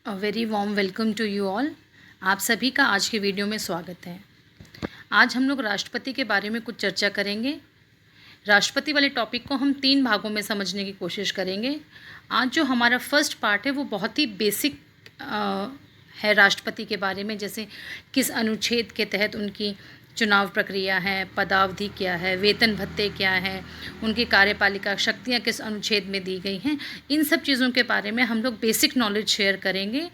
Very warm welcome to you all. आप सभी का आज के वीडियो में स्वागत है। आज हम लोग राष्ट्रपति के बारे में कुछ चर्चा करेंगे। राष्ट्रपति वाले टॉपिक को हम 3 भागों में समझने की कोशिश करेंगे। आज जो हमारा फर्स्ट पार्ट है वो बहुत ही बेसिक है राष्ट्रपति के बारे में, जैसे किस अनुच्छेद के तहत उनकी चुनाव प्रक्रिया है, पदावधि क्या है, वेतन भत्ते क्या है, उनकी कार्यपालिका शक्तियाँ किस अनुच्छेद में दी गई हैं। इन सब चीज़ों के बारे में हम लोग बेसिक नॉलेज शेयर करेंगे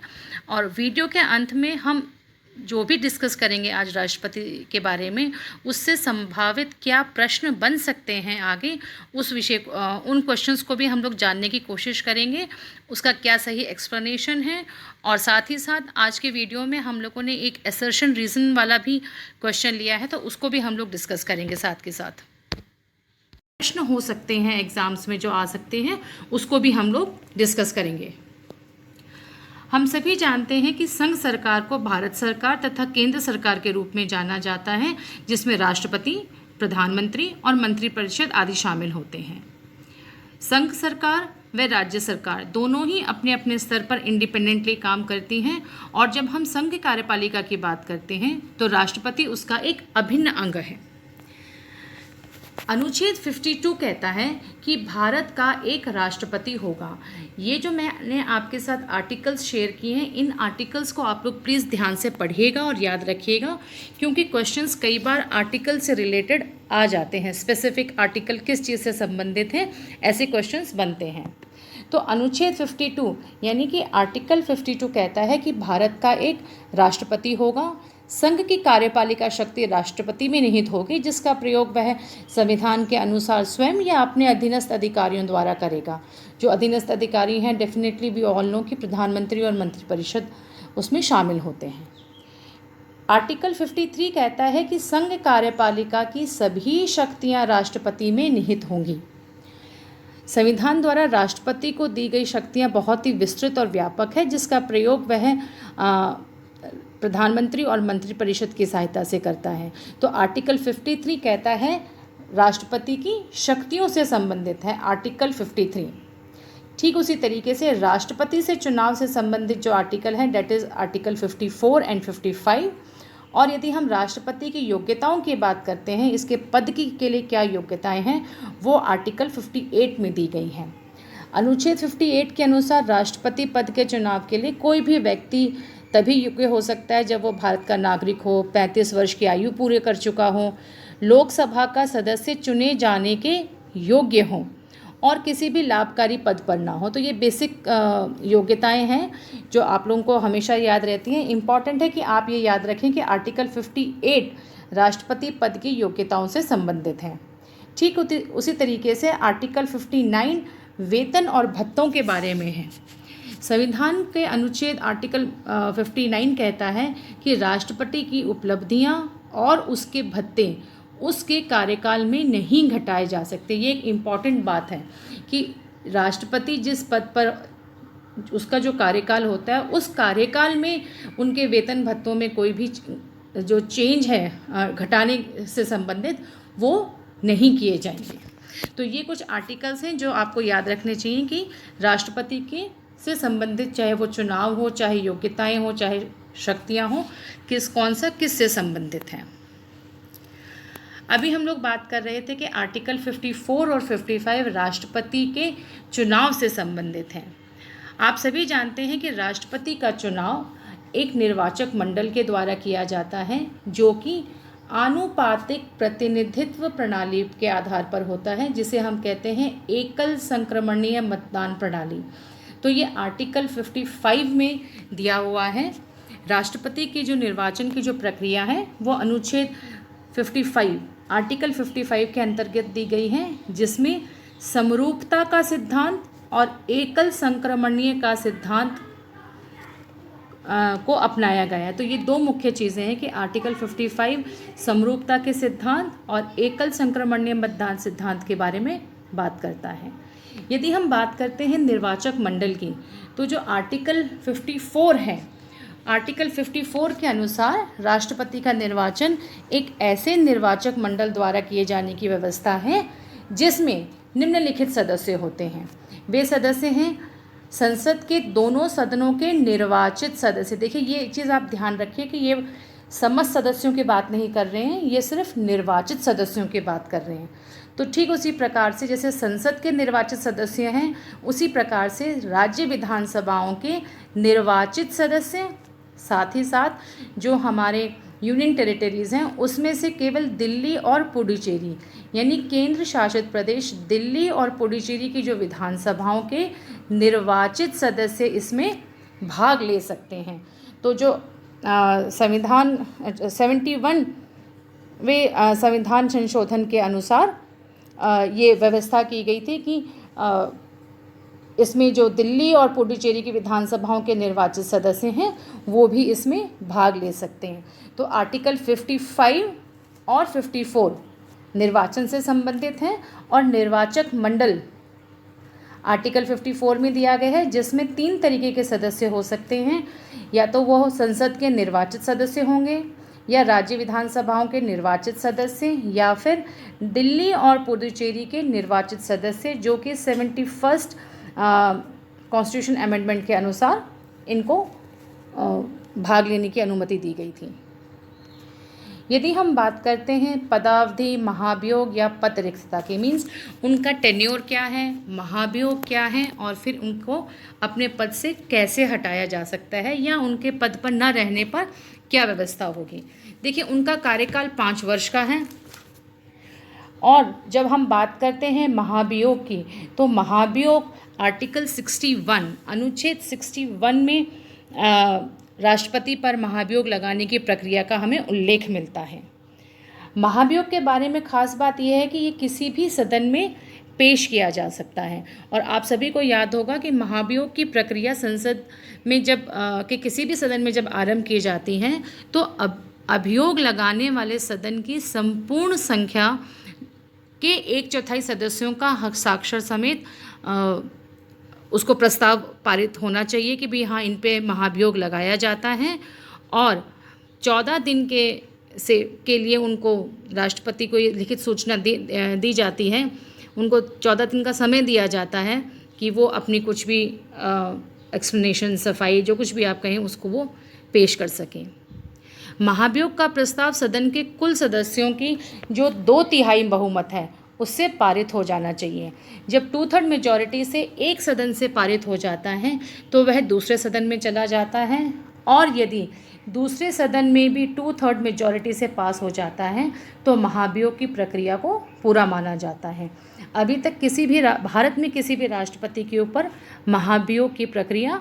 और वीडियो के अंत में हम जो भी डिस्कस करेंगे आज राष्ट्रपति के बारे में, उससे संभावित क्या प्रश्न बन सकते हैं आगे, उस विषय उन क्वेश्चंस को भी हम लोग जानने की कोशिश करेंगे, उसका क्या सही एक्सप्लेनेशन है। और साथ ही साथ आज के वीडियो में हम लोगों ने एक असर्शन रीज़न वाला भी क्वेश्चन लिया है, तो उसको भी हम लोग डिस्कस करेंगे साथ के साथ। प्रश्न हो सकते हैं एग्ज़ाम्स में जो आ सकते हैं, उसको भी हम लोग डिस्कस करेंगे। हम सभी जानते हैं कि संघ सरकार को भारत सरकार तथा केंद्र सरकार के रूप में जाना जाता है, जिसमें राष्ट्रपति, प्रधानमंत्री और मंत्रिपरिषद आदि शामिल होते हैं। संघ सरकार व राज्य सरकार दोनों ही अपने अपने स्तर पर इंडिपेंडेंटली काम करती हैं, और जब हम संघ कार्यपालिका की बात करते हैं तो राष्ट्रपति उसका एक अभिन्न अंग है। अनुच्छेद 52 कहता है कि भारत का एक राष्ट्रपति होगा। ये जो मैंने आपके साथ आर्टिकल्स शेयर किए हैं, इन आर्टिकल्स को आप लोग प्लीज़ ध्यान से पढ़िएगा और याद रखिएगा, क्योंकि क्वेश्चंस कई बार आर्टिकल से रिलेटेड आ जाते हैं। स्पेसिफिक आर्टिकल किस चीज़ से संबंधित है, ऐसे क्वेश्चंस बनते हैं। तो अनुच्छेद 52 यानी कि आर्टिकल 52 कहता है कि भारत का एक राष्ट्रपति होगा। संघ की कार्यपालिका शक्ति राष्ट्रपति में निहित होगी, जिसका प्रयोग वह संविधान के अनुसार स्वयं या अपने अधीनस्थ अधिकारियों द्वारा करेगा। जो अधीनस्थ अधिकारी हैं, डेफिनेटली वी ऑल नो कि प्रधानमंत्री और मंत्रिपरिषद उसमें शामिल होते हैं। आर्टिकल 53 कहता है कि संघ कार्यपालिका की सभी शक्तियां राष्ट्रपति में निहित होंगी। संविधान द्वारा राष्ट्रपति को दी गई शक्तियां बहुत ही विस्तृत और व्यापक है, जिसका प्रयोग वह प्रधानमंत्री और मंत्रिपरिषद की सहायता से करता है। तो आर्टिकल 53 कहता है राष्ट्रपति की शक्तियों से संबंधित है आर्टिकल 53। ठीक उसी तरीके से राष्ट्रपति से चुनाव से संबंधित जो आर्टिकल है, डेट इज़ आर्टिकल 54 एंड 55। और यदि हम राष्ट्रपति की योग्यताओं की बात करते हैं, इसके पद के लिए क्या योग्यताएं हैं, वो आर्टिकल 58 में दी गई हैं। अनुच्छेद 58 के अनुसार राष्ट्रपति पद के चुनाव के लिए कोई भी व्यक्ति तभी योग्य हो सकता है जब वो भारत का नागरिक हो, 35 वर्ष की आयु पूरे कर चुका हो, लोकसभा का सदस्य चुने जाने के योग्य हो और किसी भी लाभकारी पद पर ना हो। तो ये बेसिक योग्यताएं हैं जो आप लोगों को हमेशा याद रहती हैं। इम्पॉर्टेंट है कि आप ये याद रखें कि आर्टिकल 58 राष्ट्रपति पद की योग्यताओं से संबंधित है। ठीक उसी तरीके से आर्टिकल 59 वेतन और भत्तों के बारे में है। संविधान के अनुच्छेद आर्टिकल 59 कहता है कि राष्ट्रपति की उपलब्धियां और उसके भत्ते उसके कार्यकाल में नहीं घटाए जा सकते। ये एक इम्पॉर्टेंट बात है कि राष्ट्रपति जिस पद पर उसका जो कार्यकाल होता है, उस कार्यकाल में उनके वेतन भत्तों में कोई भी जो चेंज है घटाने से संबंधित, वो नहीं किए जाएंगे। तो ये कुछ आर्टिकल्स हैं जो आपको याद रखने चाहिए कि राष्ट्रपति के से संबंधित, चाहे वो चुनाव हो, चाहे योग्यताएं हो, चाहे शक्तियां हो, कौन सा किससे संबंधित है। अभी हम लोग बात कर रहे थे कि आर्टिकल 54 और 55 राष्ट्रपति के चुनाव से संबंधित हैं। आप सभी जानते हैं कि राष्ट्रपति का चुनाव एक निर्वाचक मंडल के द्वारा किया जाता है, जो कि आनुपातिक प्रतिनिधित्व प्रणाली के आधार पर होता है, जिसे हम कहते हैं एकल संक्रमणीय मतदान प्रणाली। तो ये आर्टिकल 55 में दिया हुआ है। राष्ट्रपति की जो निर्वाचन की जो प्रक्रिया है, वो अनुच्छेद 55 आर्टिकल 55 के अंतर्गत दी गई है, जिसमें समरूपता का सिद्धांत और एकल संक्रमणीय का सिद्धांत को अपनाया गया है। तो ये दो मुख्य चीज़ें हैं कि आर्टिकल 55 समरूपता के सिद्धांत और एकल संक्रमणीय मतदान सिद्धांत के बारे में बात करता है। यदि हम बात करते हैं निर्वाचक मंडल की, तो जो आर्टिकल 54 है, आर्टिकल 54 के अनुसार राष्ट्रपति का निर्वाचन एक ऐसे निर्वाचक मंडल द्वारा किए जाने की व्यवस्था है जिसमें निम्नलिखित सदस्य होते हैं। वे सदस्य हैं संसद के दोनों सदनों के निर्वाचित सदस्य। देखिए ये एक चीज़ आप ध्यान रखिए कि ये समस्त सदस्यों की बात नहीं कर रहे हैं, ये सिर्फ निर्वाचित सदस्यों की बात कर रहे हैं। तो ठीक उसी प्रकार से जैसे संसद के निर्वाचित सदस्य हैं, उसी प्रकार से राज्य विधानसभाओं के निर्वाचित सदस्य, साथ ही साथ जो हमारे यूनियन टेरिटरीज़ हैं उसमें से केवल दिल्ली और पुडुचेरी यानी केंद्र शासित प्रदेश दिल्ली और पुडुचेरी की जो विधानसभाओं के निर्वाचित सदस्य इसमें भाग ले सकते हैं। तो जो संविधान 71वें संविधान संशोधन के अनुसार ये व्यवस्था की गई थी कि इसमें जो दिल्ली और पुडुचेरी की विधानसभाओं के निर्वाचित सदस्य हैं वो भी इसमें भाग ले सकते हैं। तो आर्टिकल 55 और 54 निर्वाचन से संबंधित हैं और निर्वाचक मंडल आर्टिकल 54 में दिया गया है, जिसमें 3 तरीके के सदस्य हो सकते हैं, या तो वो संसद के निर्वाचित सदस्य होंगे, या राज्य विधानसभाओं के निर्वाचित सदस्य, या फिर दिल्ली और पुडुचेरी के निर्वाचित सदस्य, जो कि 71st कॉन्स्टिट्यूशन अमेंडमेंट के अनुसार इनको भाग लेने की अनुमति दी गई थी। यदि हम बात करते हैं पदावधि, महाभियोग या पद रिक्तता की, मीन्स उनका टेन्योर क्या है, महाभियोग क्या है, और फिर उनको अपने पद से कैसे हटाया जा सकता है या उनके पद पर न रहने पर क्या व्यवस्था होगी। देखिए उनका कार्यकाल 5 वर्ष का है। और जब हम बात करते हैं महाभियोग की, तो महाभियोग आर्टिकल 61 अनुच्छेद 61 में राष्ट्रपति पर महाभियोग लगाने की प्रक्रिया का हमें उल्लेख मिलता है। महाभियोग के बारे में खास बात यह है कि ये किसी भी सदन में पेश किया जा सकता है। और आप सभी को याद होगा कि महाभियोग की प्रक्रिया संसद में जब के किसी भी सदन में जब आरंभ की जाती हैं तो अभियोग लगाने वाले सदन की संपूर्ण संख्या के 1/4 सदस्यों का हस्ताक्षर समेत उसको प्रस्ताव पारित होना चाहिए कि भाई हाँ इन पे महाभियोग लगाया जाता है। और 14 दिन के लिए उनको राष्ट्रपति को ये लिखित सूचना दी जाती है। उनको 14 दिन का समय दिया जाता है कि वो अपनी कुछ भी एक्सप्लेनेशन, सफाई, जो कुछ भी आप कहें उसको वो पेश कर सकें। महाभियोग का प्रस्ताव सदन के कुल सदस्यों की जो 2/3 बहुमत है उससे पारित हो जाना चाहिए। जब 2/3 मेजॉरिटी से एक सदन से पारित हो जाता है तो वह दूसरे सदन में चला जाता है, और यदि दूसरे सदन में भी 2/3 मेजॉरिटी से पास हो जाता है तो महाभियोग की प्रक्रिया को पूरा माना जाता है। अभी तक किसी भी भारत में किसी भी राष्ट्रपति के ऊपर महाभियोग की प्रक्रिया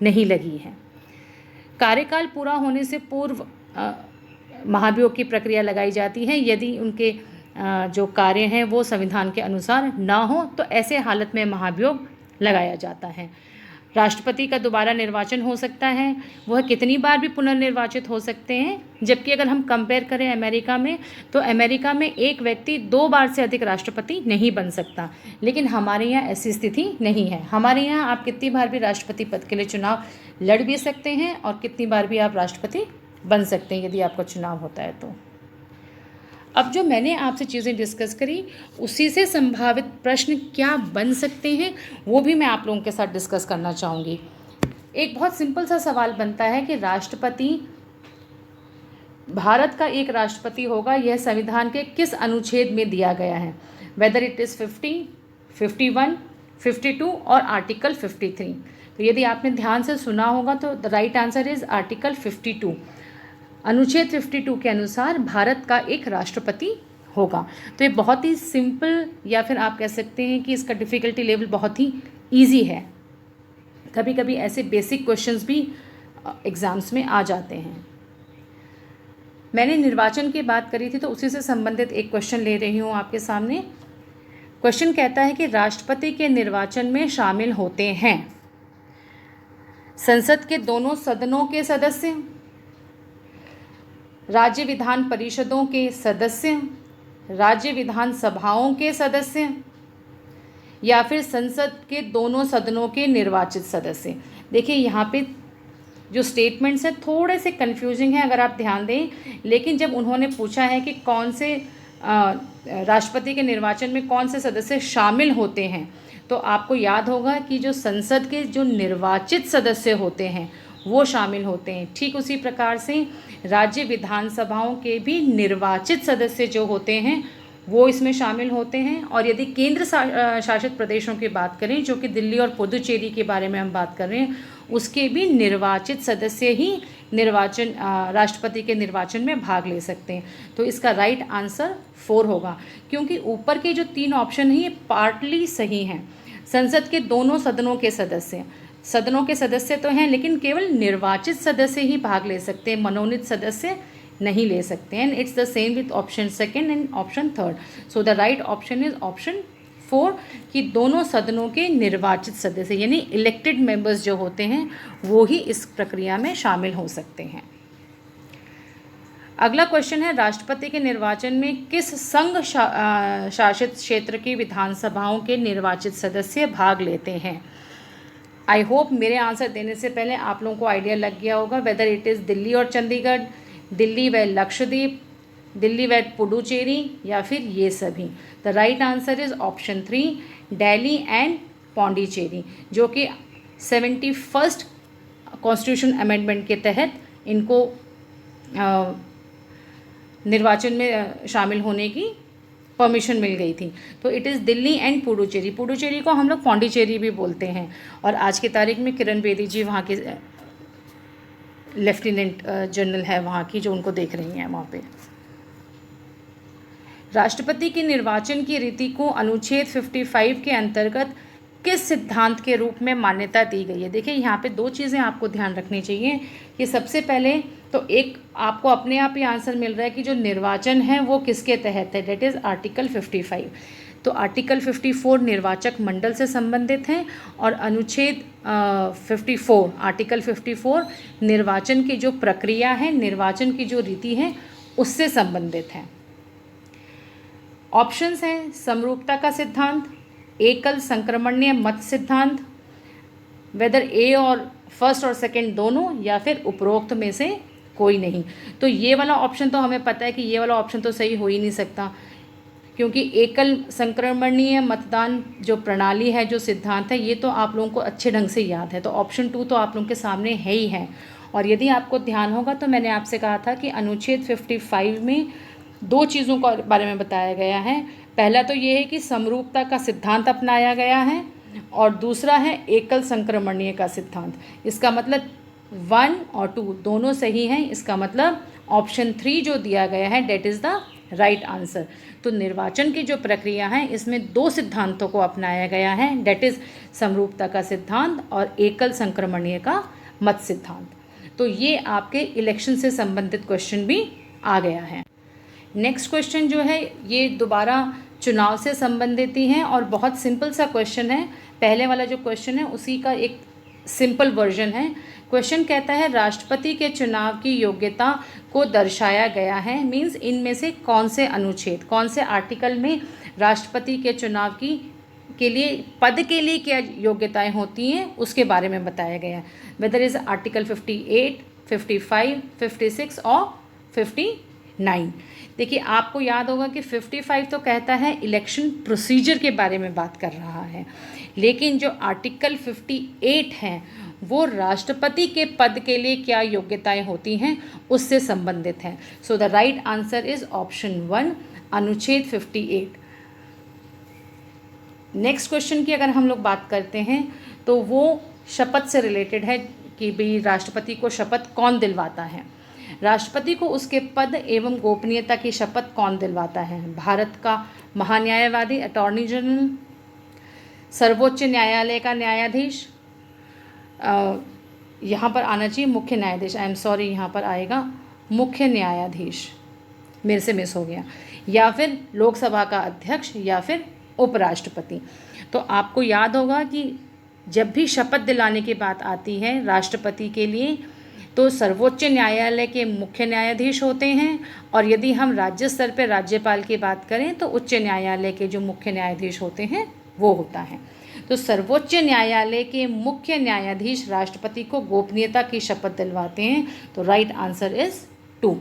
नहीं लगी है। कार्यकाल पूरा होने से पूर्व महाभियोग की प्रक्रिया लगाई जाती है यदि उनके जो कार्य हैं वो संविधान के अनुसार ना हो, तो ऐसे हालत में महाभियोग लगाया जाता है। राष्ट्रपति का दोबारा निर्वाचन हो सकता है, वह कितनी बार भी पुनर्निर्वाचित हो सकते हैं। जबकि अगर हम कंपेयर करें अमेरिका में, तो अमेरिका में एक व्यक्ति 2 बार से अधिक राष्ट्रपति नहीं बन सकता, लेकिन हमारे यहाँ ऐसी स्थिति नहीं है। हमारे यहाँ आप कितनी बार भी राष्ट्रपति पद के लिए चुनाव लड़ भी सकते हैं और कितनी बार भी आप राष्ट्रपति बन सकते हैं यदि आपका चुनाव होता है तो। अब जो मैंने आपसे चीज़ें डिस्कस करी उसी से संभावित प्रश्न क्या बन सकते हैं वो भी मैं आप लोगों के साथ डिस्कस करना चाहूँगी। एक बहुत सिंपल सा सवाल बनता है कि राष्ट्रपति, भारत का एक राष्ट्रपति होगा, यह संविधान के किस अनुच्छेद में दिया गया है, वेदर इट इज़ 50, 51, 52 और आर्टिकल 53। तो यदि आपने ध्यान से सुना होगा तो the right answer is article 52। अनुच्छेद 52 के अनुसार भारत का एक राष्ट्रपति होगा। तो ये बहुत ही सिंपल, या फिर आप कह सकते हैं कि इसका डिफ़िकल्टी लेवल बहुत ही इजी है। कभी कभी ऐसे बेसिक क्वेश्चंस भी एग्ज़ाम्स में आ जाते हैं। मैंने निर्वाचन की बात करी थी तो उसी से संबंधित एक क्वेश्चन ले रही हूँ आपके सामने। क्वेश्चन कहता है कि राष्ट्रपति के निर्वाचन में शामिल होते हैं संसद के दोनों सदनों के सदस्य, राज्य विधान परिषदों के सदस्य, राज्य विधानसभाओं के सदस्य, या फिर संसद के दोनों सदनों के निर्वाचित सदस्य। देखिए यहाँ पे जो स्टेटमेंट्स हैं थोड़े से कंफ्यूजिंग हैं अगर आप ध्यान दें, लेकिन जब उन्होंने पूछा है कि कौन से राष्ट्रपति के निर्वाचन में कौन से सदस्य शामिल होते हैं, तो आपको याद होगा कि जो संसद के जो निर्वाचित सदस्य होते हैं वो शामिल होते हैं। ठीक उसी प्रकार से राज्य विधानसभाओं के भी निर्वाचित सदस्य जो होते हैं वो इसमें शामिल होते हैं। और यदि केंद्र शासित प्रदेशों की बात करें, जो कि दिल्ली और पुदुचेरी के बारे में हम बात कर रहे हैं, उसके भी निर्वाचित सदस्य ही निर्वाचन राष्ट्रपति के निर्वाचन में भाग ले सकते हैं। तो इसका राइट आंसर 4 होगा, क्योंकि ऊपर के जो 3 ऑप्शन हैं ये पार्टली सही हैं। संसद के दोनों सदनों के सदस्य तो हैं, लेकिन केवल निर्वाचित सदस्य ही भाग ले सकते हैं, मनोनीत सदस्य नहीं ले सकते हैं। It's the same with option second and option third. So the right option is option 4 कि दोनों सदनों के निर्वाचित सदस्य यानी इलेक्टेड मेंबर्स जो होते हैं वो ही इस प्रक्रिया में शामिल हो सकते हैं। अगला क्वेश्चन है, राष्ट्रपति के निर्वाचन में किस संघ शासित क्षेत्र की विधानसभाओं के निर्वाचित सदस्य भाग लेते हैं? आई होप मेरे आंसर देने से पहले आप लोगों को आइडिया लग गया होगा, वेदर इट इज़ दिल्ली और चंडीगढ़, दिल्ली व लक्षद्वीप, दिल्ली व पुडुचेरी, या फिर ये सभी। The right answer is option 3 Delhi and Pondicherry, जो कि 71st कॉन्स्टिट्यूशन अमेंडमेंट के तहत इनको निर्वाचन में शामिल होने की परमिशन मिल गई थी। तो it is Delhi and Puducherry. Puducherry को हम लोग पौंडीचेरी भी बोलते हैं। और आज की तारीख में किरण बेदी जी वहाँ के लेफ्टिनेंट जनरल है वहाँ की, जो उनको देख रही हैं वहाँ पे। राष्ट्रपति के निर्वाचन की रीति को अनुच्छेद 55 के अंतर्गत किस सिद्धांत के रूप में मान्यता दी गई है? देखिए यहाँ पे 2 चीज़ें आपको ध्यान रखनी चाहिए कि सबसे पहले तो एक आपको अपने आप ही आंसर मिल रहा है कि जो निर्वाचन है वो किसके तहत है, डेट इज़ आर्टिकल 55। तो आर्टिकल 54 निर्वाचक मंडल से संबंधित हैं और अनुच्छेद 54 आर्टिकल 54 निर्वाचन की जो प्रक्रिया है, निर्वाचन की जो रीति है उससे संबंधित है। ऑप्शंस हैं समरूपता का सिद्धांत, एकल संक्रमणीय मत सिद्धांत, वेदर ए और फर्स्ट और सेकंड दोनों, या फिर उपरोक्त में से कोई नहीं। तो ये वाला ऑप्शन तो हमें पता है कि ये वाला ऑप्शन तो सही हो ही नहीं सकता, क्योंकि एकल संक्रमणीय मतदान जो प्रणाली है, जो सिद्धांत है, ये तो आप लोगों को अच्छे ढंग से याद है। तो ऑप्शन 2 तो आप लोगों के सामने है ही है। और यदि आपको ध्यान होगा तो मैंने आपसे कहा था कि अनुच्छेद 55 में 2 चीज़ों के बारे में बताया गया है। पहला तो ये है कि समरूपता का सिद्धांत अपनाया गया है, और दूसरा है एकल संक्रमणीय का सिद्धांत। इसका मतलब 1 और 2 दोनों सही हैं। इसका मतलब ऑप्शन 3 जो दिया गया है that is the right answer. तो निर्वाचन की जो प्रक्रिया है इसमें 2 सिद्धांतों को अपनाया गया है, डेट इज़ समरूपता का सिद्धांत और एकल संक्रमणीय का मत सिद्धांत। तो ये आपके इलेक्शन से संबंधित क्वेश्चन भी आ गया है। नेक्स्ट क्वेश्चन जो है ये दोबारा चुनाव से संबंधित ही है और बहुत सिंपल सा क्वेश्चन है। पहले वाला जो क्वेश्चन है उसी का एक सिंपल वर्जन है। क्वेश्चन कहता है राष्ट्रपति के चुनाव की योग्यता को दर्शाया गया है, मीन्स इनमें से कौन से अनुच्छेद, कौन से आर्टिकल में राष्ट्रपति के चुनाव के लिए पद के लिए क्या योग्यताएं होती हैं उसके बारे में बताया गया है। वेदर इज़ आर्टिकल 58, 55, 56 और 59। देखिए आपको याद होगा कि 55 तो कहता है इलेक्शन प्रोसीजर के बारे में बात कर रहा है, लेकिन जो आर्टिकल 58 है वो राष्ट्रपति के पद के लिए क्या योग्यताएं होती हैं उससे संबंधित है। So the right answer is option 1 अनुच्छेद 58। नेक्स्ट क्वेश्चन की अगर हम लोग बात करते हैं तो वो शपथ से रिलेटेड है कि भाई राष्ट्रपति को शपथ कौन दिलवाता है। राष्ट्रपति को उसके पद एवं गोपनीयता की शपथ कौन दिलवाता है? भारत का महान्यायवादी अटॉर्नी जनरल, सर्वोच्च न्यायालय का न्यायाधीश, यहाँ पर आना चाहिए मुख्य न्यायाधीश, आई एम सॉरी यहाँ पर आएगा मुख्य न्यायाधीश, मेरे से मिस हो गया, या फिर लोकसभा का अध्यक्ष या फिर उपराष्ट्रपति। तो आपको याद होगा कि जब भी शपथ दिलाने की बात आती है राष्ट्रपति के लिए तो सर्वोच्च न्यायालय के मुख्य न्यायाधीश होते हैं, और यदि हम राज्य स्तर पर राज्यपाल की बात करें तो उच्च न्यायालय के जो मुख्य न्यायाधीश होते हैं वो होता है। तो सर्वोच्च न्यायालय के मुख्य न्यायाधीश राष्ट्रपति को गोपनीयता की शपथ दिलवाते हैं। तो राइट आंसर इज 2।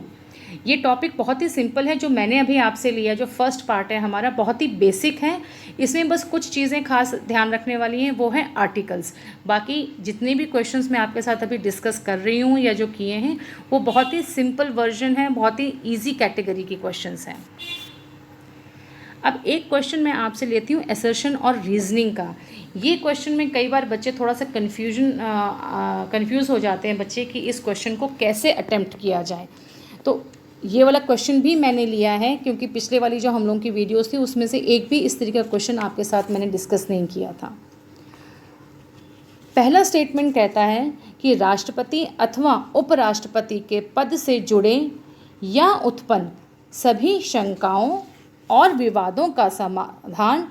ये टॉपिक बहुत ही सिंपल है, जो मैंने अभी आपसे लिया, जो फर्स्ट पार्ट है हमारा, बहुत ही बेसिक है। इसमें बस कुछ चीज़ें खास ध्यान रखने वाली हैं, वो हैं आर्टिकल्स। बाकी जितने भी क्वेश्चंस मैं आपके साथ अभी डिस्कस कर रही हूँ या जो किए हैं, वो बहुत ही सिंपल वर्जन है, बहुत ही ईजी कैटेगरी के क्वेश्चंस हैं। अब एक क्वेश्चन मैं आपसे लेती हूँ असर्शन और रीजनिंग का। ये क्वेश्चन में कई बार बच्चे थोड़ा सा कन्फ्यूज़ हो जाते हैं बच्चे कि इस क्वेश्चन को कैसे अटेम्प्ट किया जाए। तो ये वाला क्वेश्चन भी मैंने लिया है, क्योंकि पिछले वाली जो हम लोगों की वीडियोस थी उसमें से एक भी इस तरीके का क्वेश्चन आपके साथ मैंने डिस्कस नहीं किया था। पहला स्टेटमेंट कहता है कि राष्ट्रपति अथवा उपराष्ट्रपति के पद से जुड़े या उत्पन्न सभी शंकाओं और विवादों का समाधान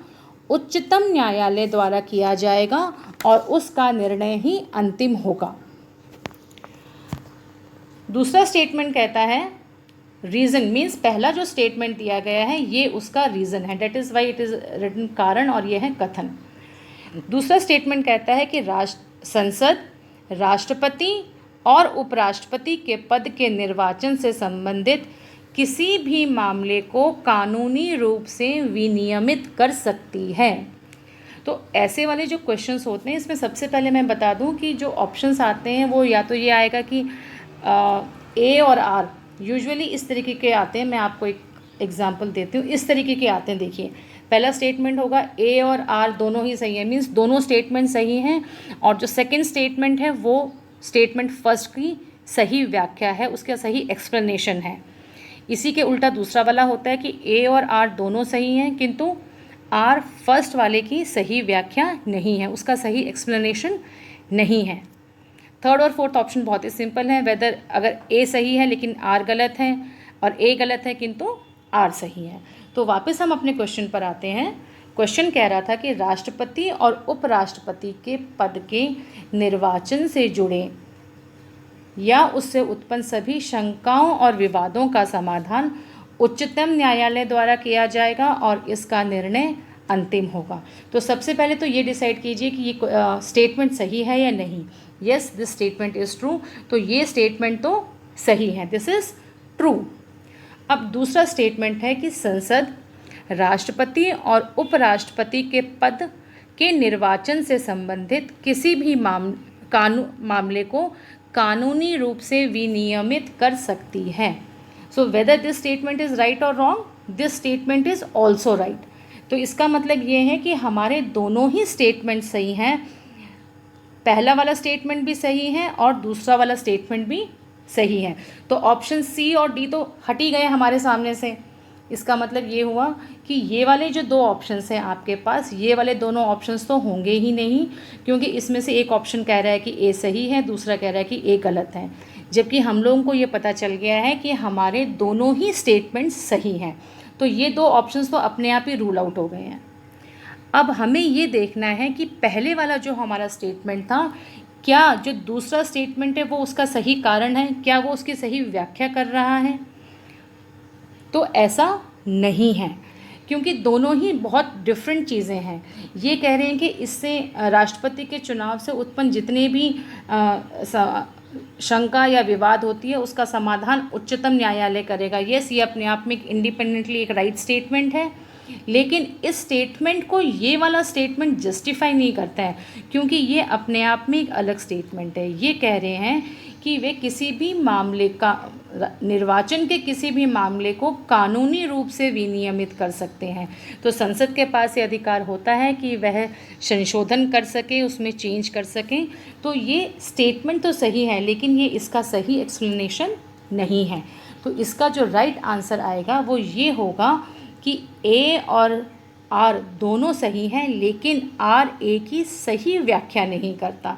उच्चतम न्यायालय द्वारा किया जाएगा और उसका निर्णय ही अंतिम होगा। दूसरा स्टेटमेंट कहता है रीज़न, मीन्स पहला जो स्टेटमेंट दिया गया है ये उसका रीज़न है, that is why it is written कारण, और ये है कथन। दूसरा स्टेटमेंट कहता है कि संसद राष्ट्रपति और उपराष्ट्रपति के पद के निर्वाचन से संबंधित किसी भी मामले को कानूनी रूप से विनियमित कर सकती है। तो ऐसे वाले जो क्वेश्चंस होते हैं, इसमें सबसे पहले मैं बता दूं कि जो ऑप्शंस आते हैं वो या तो ये आएगा कि ए और आर, यूजुअली इस तरीके के आते हैं। मैं आपको एक एग्जांपल देती हूँ, इस तरीके के आते हैं। देखिए, पहला स्टेटमेंट होगा ए और आर दोनों ही सही है, मीन्स दोनों स्टेटमेंट सही हैं, और जो सेकंड स्टेटमेंट है वो स्टेटमेंट फर्स्ट की सही व्याख्या है, उसका सही एक्सप्लेनेशन है। इसी के उल्टा दूसरा वाला होता है कि ए और आर दोनों सही हैं, किंतु आर फर्स्ट वाले की सही व्याख्या नहीं है, उसका सही एक्सप्लेनेशन नहीं है। थर्ड और फोर्थ ऑप्शन बहुत ही सिंपल है, वेदर अगर ए सही है लेकिन आर गलत है, और ए गलत है किंतु आर सही है। तो वापस हम अपने क्वेश्चन पर आते हैं। क्वेश्चन कह रहा था कि राष्ट्रपति और उपराष्ट्रपति के पद के निर्वाचन से जुड़े या उससे उत्पन्न सभी शंकाओं और विवादों का समाधान उच्चतम न्यायालय द्वारा किया जाएगा और इसका निर्णय अंतिम होगा। तो सबसे पहले तो ये डिसाइड कीजिए कि ये स्टेटमेंट सही है या नहीं। Yes, this statement is true, तो ये स्टेटमेंट तो सही है, दिस इज़ ट्रू। अब दूसरा स्टेटमेंट है कि संसद राष्ट्रपति और उपराष्ट्रपति के पद के निर्वाचन से संबंधित किसी भी मामले को कानूनी रूप से विनियमित कर सकती है। So whether this statement is right और wrong, this statement is also right. तो इसका मतलब ये है कि हमारे दोनों ही स्टेटमेंट सही हैं, पहला वाला स्टेटमेंट भी सही है और दूसरा वाला स्टेटमेंट भी सही है। तो ऑप्शन सी और डी तो हट ही गए हमारे सामने से। इसका मतलब ये हुआ कि ये वाले जो दो ऑप्शंस हैं आपके पास, ये वाले दोनों ऑप्शंस तो होंगे ही नहीं, क्योंकि इसमें से एक ऑप्शन कह रहा है कि ए सही है, दूसरा कह रहा है कि ए गलत है। जबकि हम लोगों को ये पता चल गया है कि हमारे दोनों ही स्टेटमेंट्स सही हैं, तो ये दो ऑप्शंस तो अपने आप ही रूल आउट हो गए हैं। अब हमें ये देखना है कि पहले वाला जो हमारा स्टेटमेंट था, क्या जो दूसरा स्टेटमेंट है वो उसका सही कारण है, क्या वो उसकी सही व्याख्या कर रहा है? तो ऐसा नहीं है, क्योंकि दोनों ही बहुत डिफरेंट चीज़ें हैं। ये कह रहे हैं कि इससे राष्ट्रपति के चुनाव से उत्पन्न जितने भी शंका या विवाद होती है उसका समाधान उच्चतम न्यायालय करेगा। यस, ये अपने आप में एक इंडिपेंडेंटली एक राइट स्टेटमेंट है, लेकिन इस स्टेटमेंट को ये वाला स्टेटमेंट जस्टिफाई नहीं करता है, क्योंकि ये अपने आप में एक अलग स्टेटमेंट है। ये कह रहे हैं कि वे किसी भी मामले का निर्वाचन के किसी भी मामले को कानूनी रूप से विनियमित कर सकते हैं। तो संसद के पास ये अधिकार होता है कि वह संशोधन कर सके, उसमें चेंज कर सकें। तो ये स्टेटमेंट तो सही है, लेकिन ये इसका सही एक्सप्लेनेशन नहीं है। तो इसका जो राइट आंसर आएगा वो ये होगा कि ए और आर दोनों सही हैं, लेकिन आर ए की सही व्याख्या नहीं करता।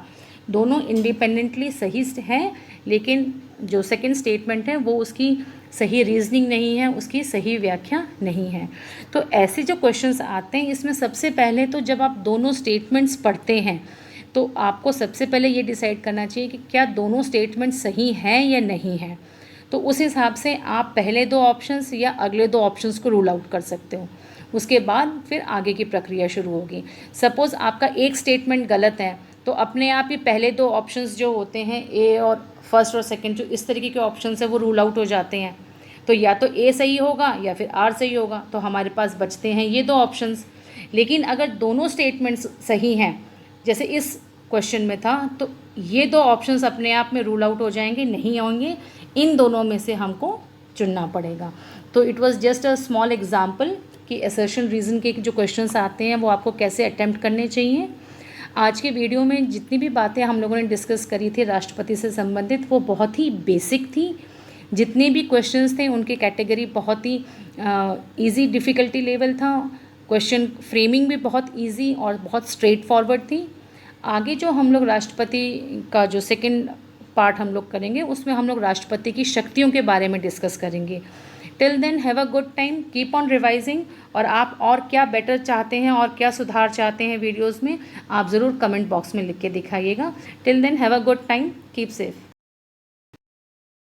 दोनों इंडिपेंडेंटली सही हैं, लेकिन जो सेकंड स्टेटमेंट है वो उसकी सही रीजनिंग नहीं है, उसकी सही व्याख्या नहीं है। तो ऐसे जो क्वेश्चंस आते हैं, इसमें सबसे पहले तो जब आप दोनों स्टेटमेंट्स पढ़ते हैं तो आपको सबसे पहले ये डिसाइड करना चाहिए कि क्या दोनों स्टेटमेंट सही हैं या नहीं हैं। तो उस हिसाब से आप पहले दो ऑप्शंस या अगले दो ऑप्शंस को रूल आउट कर सकते हो। उसके बाद फिर आगे की प्रक्रिया शुरू होगी। सपोज़ आपका एक स्टेटमेंट गलत है, तो अपने आप ही पहले दो ऑप्शंस जो होते हैं, ए और फर्स्ट और सेकंड, जो इस तरीके के ऑप्शंस हैं वो रूल आउट हो जाते हैं। तो या तो ए सही होगा या फिर आर सही होगा, तो हमारे पास बचते हैं ये दो ऑप्शंस। लेकिन अगर दोनों स्टेटमेंट्स सही हैं, जैसे इस क्वेश्चन में था, तो ये दो ऑप्शंस अपने आप में रूल आउट हो जाएंगे, नहीं होंगे, इन दोनों में से हमको चुनना पड़ेगा। तो it was just a small example कि असर्शन रीज़न के जो क्वेश्चंस आते हैं वो आपको कैसे अटेम्प्ट करने चाहिए। आज के वीडियो में जितनी भी बातें हम लोगों ने डिस्कस करी थी राष्ट्रपति से संबंधित, वो बहुत ही बेसिक थी। जितने भी क्वेश्चंस थे उनकी कैटेगरी बहुत ही इजी डिफ़िकल्टी लेवल था। क्वेश्चन फ्रेमिंग भी बहुत इजी और बहुत स्ट्रेट फॉरवर्ड थी। आगे जो हम लोग राष्ट्रपति का जो सेकंड पार्ट हम लोग करेंगे, उसमें हम लोग राष्ट्रपति की शक्तियों के बारे में डिस्कस करेंगे। Till then have a good time, keep on revising. और आप और क्या बेटर चाहते हैं और क्या सुधार चाहते हैं वीडियोज़ में, आप ज़रूर कमेंट बॉक्स में लिख के दिखाइएगा। Till then have a good time, keep safe.